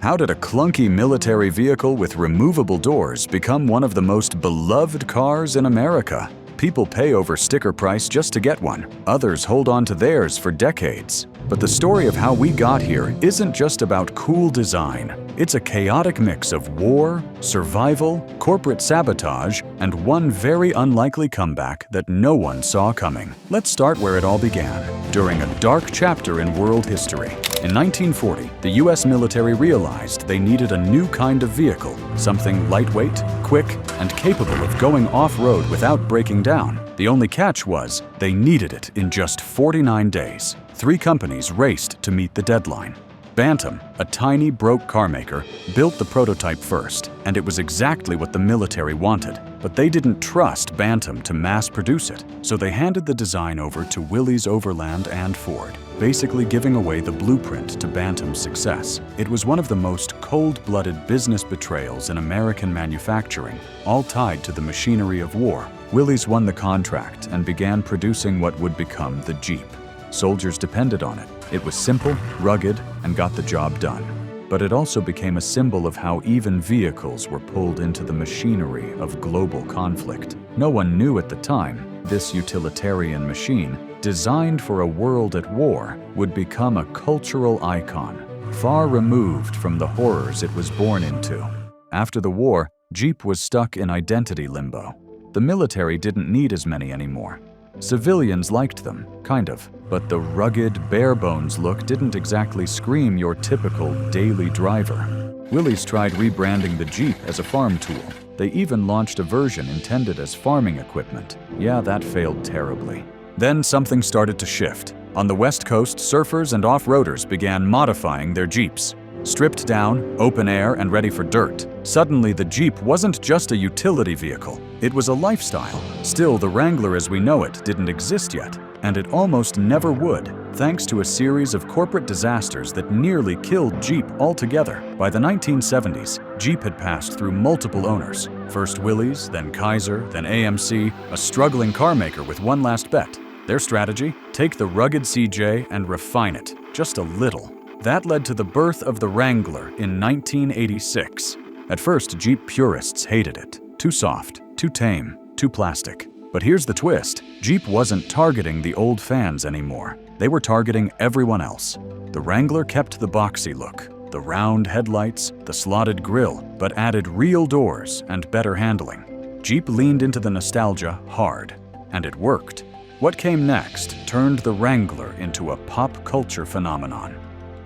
How did a clunky military vehicle with removable doors become one of the most beloved cars in America? People pay over sticker price just to get one. Others hold on to theirs for decades. But the story of how we got here isn't just about cool design. It's a chaotic mix of war, survival, corporate sabotage, and one very unlikely comeback that no one saw coming. Let's start where it all began, during a dark chapter in world history. In 1940, the US military realized they needed a new kind of vehicle, something lightweight, quick, and capable of going off-road without breaking down. The only catch was they needed it in just 49 days. 3 companies raced to meet the deadline. Bantam, a tiny, broke carmaker, built the prototype first, and it was exactly what the military wanted. But they didn't trust Bantam to mass-produce it, so they handed the design over to Willys Overland and Ford, basically giving away the blueprint to Bantam's success. It was one of the most cold-blooded business betrayals in American manufacturing, all tied to the machinery of war. Willys won the contract and began producing what would become the Jeep. Soldiers depended on it. It was simple, rugged, and got the job done. But it also became a symbol of how even vehicles were pulled into the machinery of global conflict. No one knew at the time this utilitarian machine, designed for a world at war, would become a cultural icon, far removed from the horrors it was born into. After the war, Jeep was stuck in identity limbo. The military didn't need as many anymore. Civilians liked them, kind of, but the rugged, bare-bones look didn't exactly scream your typical daily driver. Willys tried rebranding the Jeep as a farm tool. They even launched a version intended as farming equipment. Yeah, that failed terribly. Then something started to shift. On the West Coast, surfers and off-roaders began modifying their Jeeps. Stripped down, open air, and ready for dirt. Suddenly, the Jeep wasn't just a utility vehicle. It was a lifestyle. Still, the Wrangler as we know it didn't exist yet, and it almost never would, thanks to a series of corporate disasters that nearly killed Jeep altogether. By the 1970s, Jeep had passed through multiple owners. First Willys, then Kaiser, then AMC, a struggling carmaker with one last bet. Their strategy? Take the rugged CJ and refine it, just a little. That led to the birth of the Wrangler in 1986. At first, Jeep purists hated it. Too soft, too tame, too plastic. But here's the twist. Jeep wasn't targeting the old fans anymore. They were targeting everyone else. The Wrangler kept the boxy look, the round headlights, the slotted grille, but added real doors and better handling. Jeep leaned into the nostalgia hard, and it worked. What came next turned the Wrangler into a pop culture phenomenon.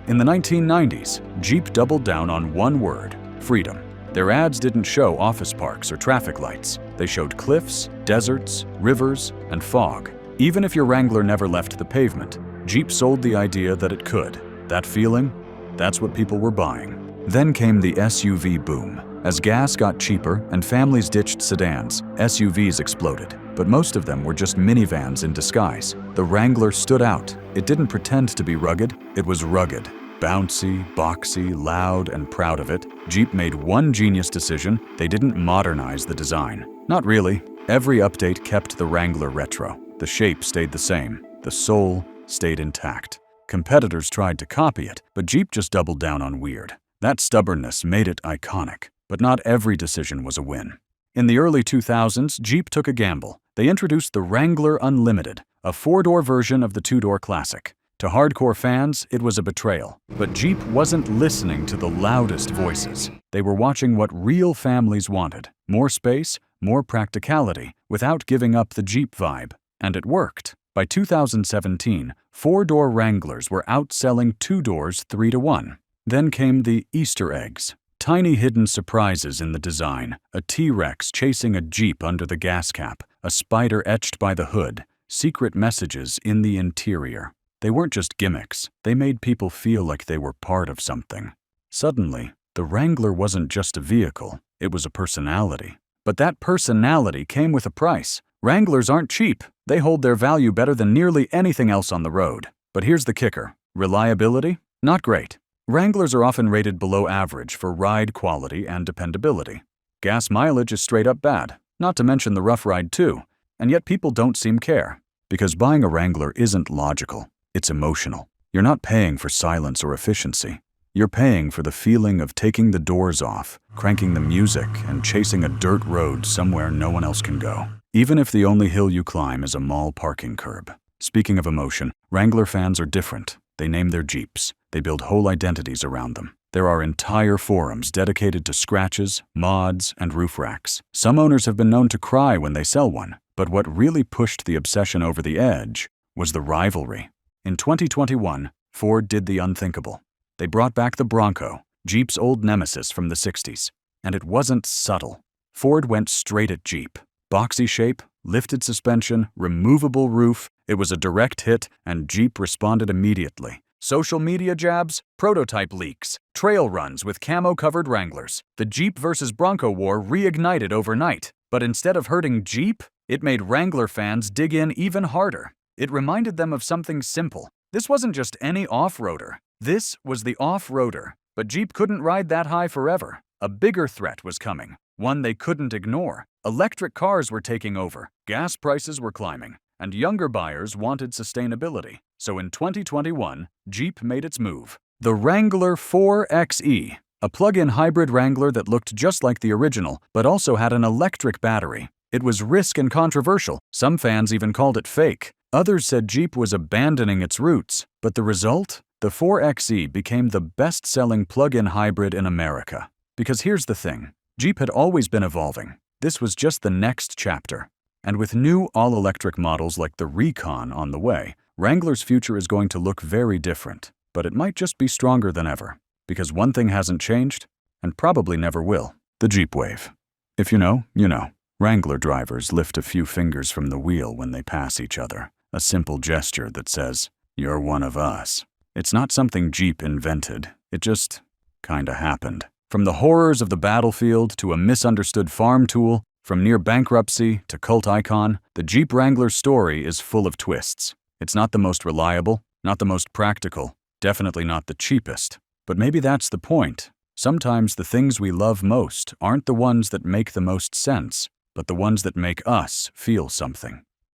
In the 1990s, Jeep doubled down on one word: freedom. Their ads didn't show office parks or traffic lights. They showed cliffs, deserts, rivers, and fog. Even if your Wrangler never left the pavement, Jeep sold the idea that it could. That feeling? That's what people were buying. Then came the SUV boom. As gas got cheaper and families ditched sedans, SUVs exploded. But most of them were just minivans in disguise. The Wrangler stood out. It didn't pretend to be rugged, it was rugged. Bouncy, boxy, loud, and proud of it, Jeep made one genius decision: they didn't modernize the design. Not really. Every update kept the Wrangler retro. The shape stayed the same. The soul stayed intact. Competitors tried to copy it, but Jeep just doubled down on weird. That stubbornness made it iconic. But not every decision was a win. In the early 2000s, Jeep took a gamble. They introduced the Wrangler Unlimited, a 4-door version of the 2-door classic. To hardcore fans, it was a betrayal. But Jeep wasn't listening to the loudest voices. They were watching what real families wanted: more space, more practicality, without giving up the Jeep vibe. And it worked. By 2017, 4-door Wranglers were outselling 2-doors 3-to-1. Then came the Easter eggs. Tiny hidden surprises in the design: a T-Rex chasing a Jeep under the gas cap, a spider etched by the hood, secret messages in the interior. They weren't just gimmicks. They made people feel like they were part of something. Suddenly, the Wrangler wasn't just a vehicle, it was a personality. But that personality came with a price. Wranglers aren't cheap. They hold their value better than nearly anything else on the road. But here's the kicker: reliability? Not great. Wranglers are often rated below average for ride quality and dependability. Gas mileage is straight up bad, not to mention the rough ride too. And yet people don't seem care. Because buying a Wrangler isn't logical, it's emotional. You're not paying for silence or efficiency. You're paying for the feeling of taking the doors off, cranking the music, and chasing a dirt road somewhere no one else can go, even if the only hill you climb is a mall parking curb. Speaking of emotion, Wrangler fans are different. They name their Jeeps. They build whole identities around them. There are entire forums dedicated to scratches, mods, and roof racks. Some owners have been known to cry when they sell one, but what really pushed the obsession over the edge was the rivalry. In 2021, Ford did the unthinkable. They brought back the Bronco, Jeep's old nemesis from the 60s. And it wasn't subtle. Ford went straight at Jeep. Boxy shape, lifted suspension, removable roof. It was a direct hit, and Jeep responded immediately. Social media jabs, prototype leaks, trail runs with camo-covered Wranglers. The Jeep versus Bronco war reignited overnight. But instead of hurting Jeep, it made Wrangler fans dig in even harder. It reminded them of something simple. This wasn't just any off-roader. This was the off-roader. But Jeep couldn't ride that high forever. A bigger threat was coming, one they couldn't ignore. Electric cars were taking over, gas prices were climbing, and younger buyers wanted sustainability. So in 2021, Jeep made its move. The Wrangler 4xe, a plug-in hybrid Wrangler that looked just like the original, but also had an electric battery. It was risky and controversial. Some fans even called it fake. Others said Jeep was abandoning its roots. But the result? The 4xe became the best-selling plug-in hybrid in America. Because here's the thing, Jeep had always been evolving. This was just the next chapter. And with new all-electric models like the Recon on the way, Wrangler's future is going to look very different. But it might just be stronger than ever. Because one thing hasn't changed, and probably never will. The Jeep wave. If you know, you know. Wrangler drivers lift a few fingers from the wheel when they pass each other. A simple gesture that says, "You're one of us." It's not something Jeep invented. It just kinda happened. From the horrors of the battlefield to a misunderstood farm tool, from near bankruptcy to cult icon, the Jeep Wrangler story is full of twists. It's not the most reliable, not the most practical, definitely not the cheapest. But maybe that's the point. Sometimes the things we love most aren't the ones that make the most sense, but the ones that make us feel something.